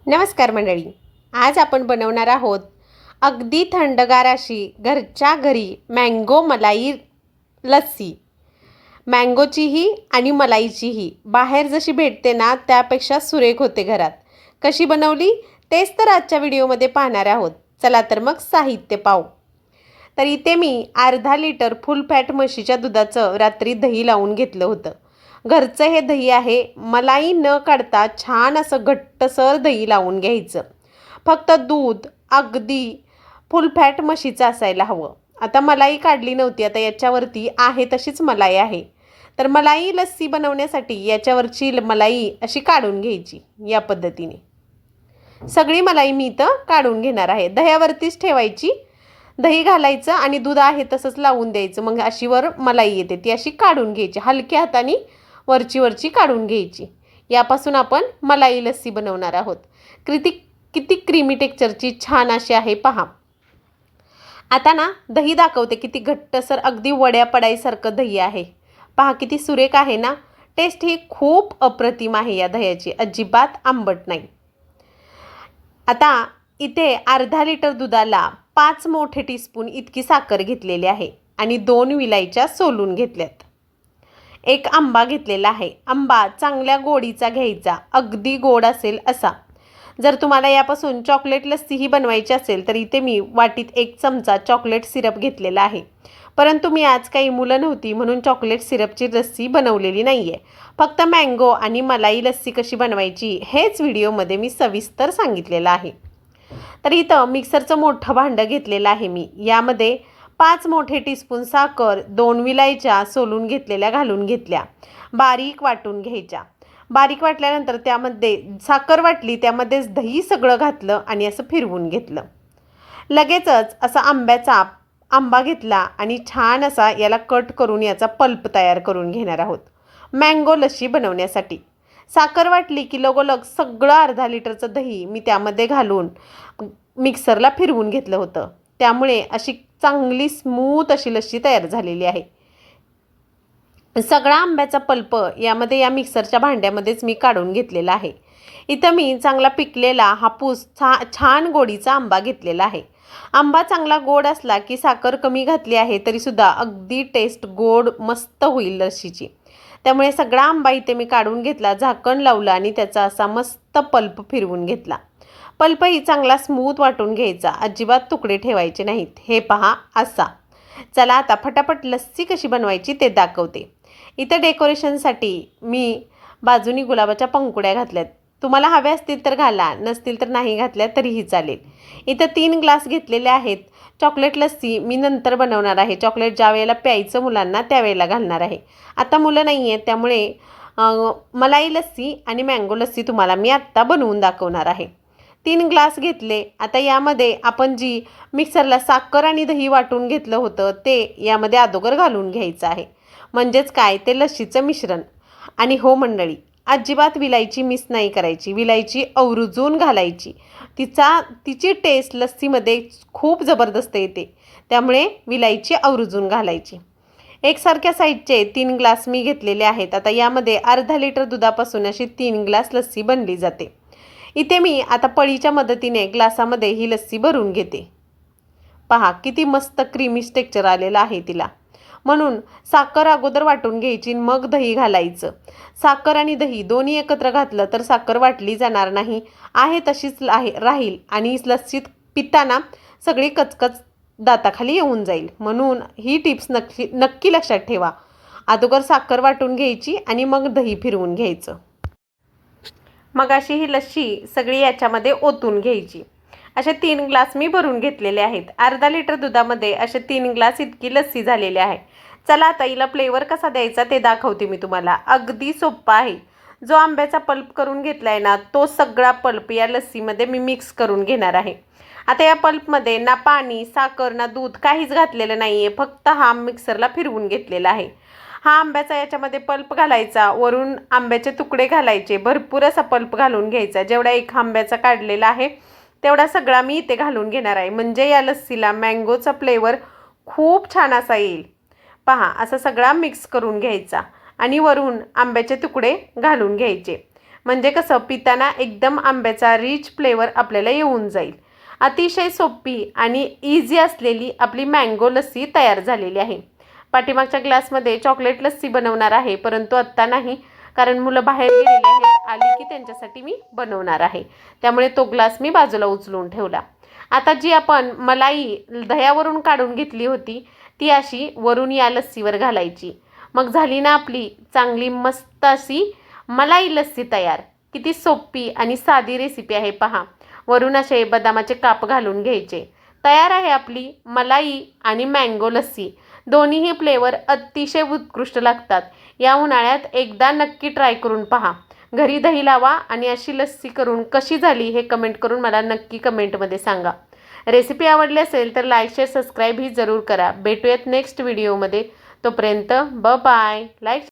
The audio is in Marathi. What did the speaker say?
नमस्कार मंडळी. आज आपण बनवणार आहोत अगदी थंडगार अशी घरच्या घरी मँगो मलाई लस्सी. मँगोचीही आणि मलाईचीही बाहेर जशी भेटते ना त्यापेक्षा सुरेख होते घरात. कशी बनवली तेच तर आजच्या व्हिडिओमध्ये पाहणार आहोत. चला तर मग साहित्य पाहू. तर इथे मी अर्धा लिटर फुल फॅट म्हशीच्या दुधाचं रात्री दही लावून घेतलं होतं. घरचं हे दही आहे. मलाई न काढता छान असं घट्टसर दही लावून घ्यायचं. फक्त दूध अगदी फुल फॅट म्हशीचं असायला हवं. आता मलाई काढली नव्हती, आता याच्यावरती आहे तशीच मलाई आहे. तर मलाई लस्सी बनवण्यासाठी याच्यावरची मलाई अशी काढून घ्यायची. या पद्धतीने सगळी मलाई मी इथं काढून घेणार आहे. दह्यावरतीच ठेवायची. दही घालायचं आणि दूध आहे तसंच लावून द्यायचं. मग अशी वर मलाई येते ती अशी काढून घ्यायची. हलक्या हाताने वरची काढून घ्यायची. यापासून आपण मलाई लस्सी बनवणार आहोत. किती क्रीमी टेक्स्चरची छान अशी आहे पहा. आता ना दही दाखवते. किती घट्टसर अगदी वड्या पडायसारखं दही आहे. पहा किती सुरेख आहे ना. टेस्ट ही खूप अप्रतिम आहे या दह्याची. अजिबात आंबट नाही. आता इथे अर्धा लिटर दुधाला 5 मोठे टीस्पून इतकी साखर घेतलेली आहे आणि 2 विलायच्या सोलून घेतल्यात. एक आंबा घेतलेला आहे. आंबा चांगल्या गोडीचा घ्यायचा, अगदी गोड असेल असा. जर तुम्हाला यापासून चॉकलेट लस्सीही बनवायची असेल तर इथे मी वाटीत 1 चमचा चॉकलेट सिरप घेतलेला आहे. परंतु मी आज काही मुलं नव्हती म्हणून चॉकलेट सिरपची लस्सी बनवलेली नाही आहे. फक्त मँगो आणि मलाई लस्सी कशी बनवायची हेच व्हिडिओमध्ये मी सविस्तर सांगितलेलं आहे. तर इथं मिक्सरचं मोठं भांडं घेतलेलं आहे मी. यामध्ये 5 मोठे टीस्पून साखर, 2 विलायच्या सोलून घेतलेल्या घालून घेतल्या. बारीक वाटून घ्यायच्या. बारीक वाटल्यानंतर त्यामध्ये साखर वाटली, त्यामध्येच दही सगळं घातलं आणि असं फिरवून घेतलं. लगेचच असा आंबा घेतला आणि छान असा याला कट करून याचा पल्प तयार करून घेणार आहोत मँगो लस्सी बनवण्यासाठी. साखर वाटली की लगोलग सगळं अर्धा लिटरचं दही मी त्यामध्ये घालून मिक्सरला फिरवून घेतलं होतं. त्यामुळे अशी चांगली स्मूथ अशी लस्सी तयार झालेली आहे. सगळा आंब्याचा पल्प यामध्ये या मिक्सरच्या भांड्यामध्येच मी काढून घेतलेला आहे. इथं मी चांगला पिकलेला हापूस छान गोडीचा आंबा घेतलेला आहे. आंबा चांगला गोड असला की साखर कमी घातली आहे तरीसुद्धा अगदी टेस्ट गोड मस्त होईल लस्सीची. त्यामुळे सगळा आंबा इथे मी काढून घेतला, झाकण लावलं आणि त्याचा असा मस्त पल्प फिरवून घेतला. पल्पही चांगला स्मूथ वाटून घ्यायचा, अजिबात तुकडे ठेवायचे नाहीत. हे पहा असा. चला आता फटाफट लस्सी कशी बनवायची ते दाखवते. इथं डेकोरेशनसाठी मी बाजूनी गुलाबाच्या पंकुड्या घातल्यात. तुम्हाला हव्या असतील तर घाला, नसतील तर नाही घातल्या तरीही चालेल. इथं 3 ग्लास घेतलेले आहेत. चॉकलेट लस्सी मी नंतर बनवणार आहे. चॉकलेट ज्या वेळेला प्यायचं मुलांना त्यावेळेला घालणार आहे. आता मुलं नाही आहेत त्यामुळे मलाई लस्सी आणि मँगो लस्सी तुम्हाला मी आत्ता बनवून दाखवणार आहे. 3 ग्लास घेतले. आता यामध्ये आपण जी मिक्सरला साखर आणि दही वाटून घेतलं होतं ते यामध्ये अगोदर घालून घ्यायचं आहे. म्हणजेच काय, ते लस्सीचं मिश्रण. आणि हो मंडळी, अजिबात विलायची मिस नाही करायची. विलायची आवर्जून घालायची. तिची टेस्ट लस्सीमध्ये खूप जबरदस्त येते. त्यामुळे विलायची आवर्जून घालायची. एकसारख्या साईजचे 3 ग्लास मी घेतलेले आहेत. आता यामध्ये अर्धा लिटर दुधापासून अशी 3 ग्लास लस्सी बनली जाते. इथे मी आता पळीच्या मदतीने ग्लासामध्ये ही लस्सी भरून घेते. पहा किती मस्त क्रीमी टेक्स्चर आलेलं आहे तिला. म्हणून साखर अगोदर वाटून घ्यायची, मग दही घालायचं. साखर आणि दही दोन्ही एकत्र घातलं तर साखर वाटली जाणार नाही, आहे तशीच राहील आणि लस्सीत पिताना सगळी कचकच दाताखाली येऊन जाईल. म्हणून ही टिप्स नक्की लक्षात ठेवा. अगोदर साखर वाटून घ्यायची आणि मग दही फिरवून घ्यायचं. मग अशी ही लस्सी सगळी याच्यामध्ये ओतून घ्यायची. असे 3 ग्लास मी भरून घेतलेले आहेत. अर्धा लिटर दुधामध्ये असे 3 ग्लास इतकी लस्सी झालेली आहे. चला आता हिला फ्लेवर कसा द्यायचा ते दाखवते मी तुम्हाला. अगदी सोप्पा आहे. जो आंब्याचा पल्प करून घेतला आहे ना तो सगळा पल्प या लस्सीमध्ये मी मिक्स करून घेणार आहे. आता या पल्पमध्ये ना पाणी, साखर ना दूध काहीच घातलेलं नाही आहे. फक्त हा मिक्सरला फिरवून घेतलेला आहे. हा आंब्याचा याच्यामध्ये पल्प घालायचा, वरून आंब्याचे तुकडे घालायचे. भरपूर असा पल्प घालून घ्यायचा. जेवढा एक आंब्याचा काढलेला आहे तेवढा सगळा मी इथे घालून घेणार आहे. म्हणजे या लस्सीला मँगोचा फ्लेवर खूप छान असा येईल. पहा असा सगळा मिक्स करून घ्यायचा आणि वरून आंब्याचे तुकडे घालून घ्यायचे. म्हणजे कसं पिताना एकदम आंब्याचा रिच फ्लेवर आपल्याला येऊन जाईल. अतिशय सोपी आणि इझी असलेली आपली मँगो लस्सी तयार झालेली आहे. पाठीमागच्या ग्लासमध्ये चॉकलेट लस्सी बनवणार आहे, परंतु आत्ता नाही, कारण मुलं बाहेर गेलेली आहेत. आली की त्यांच्यासाठी मी बनवणार आहे, त्यामुळे तो ग्लास मी बाजूला उचलून ठेवला. आता जी आपण मलाई दह्यावरून काढून घेतली होती ती अशी वरून या लस्सीवर घालायची. मग झाली ना आपली चांगली मस्त अशी मलाई लस्सी तयार. किती सोपी आणि साधी रेसिपी आहे पहा. वरून असे बदामाचे काप घालून घ्यायचे. तयार आहे आपली मलाई आणि मँगो लस्सी. दोन्हीही फ्लेवर अतिशय उत्कृष्ट लागतात. या उन्हाळ्यात एकदा नक्की ट्राय करून पहा. घरी दही लावा आणि अशी लस्सी करून कशी झाली हे कमेंट करून मला नक्की कमेंटमध्ये सांगा. रेसिपी आवडली असेल तर लाईक शेअर सबस्क्राईब ही जरूर करा. भेटूयात नेक्स्ट व्हिडिओमध्ये. तोपर्यंत बाय. लाईक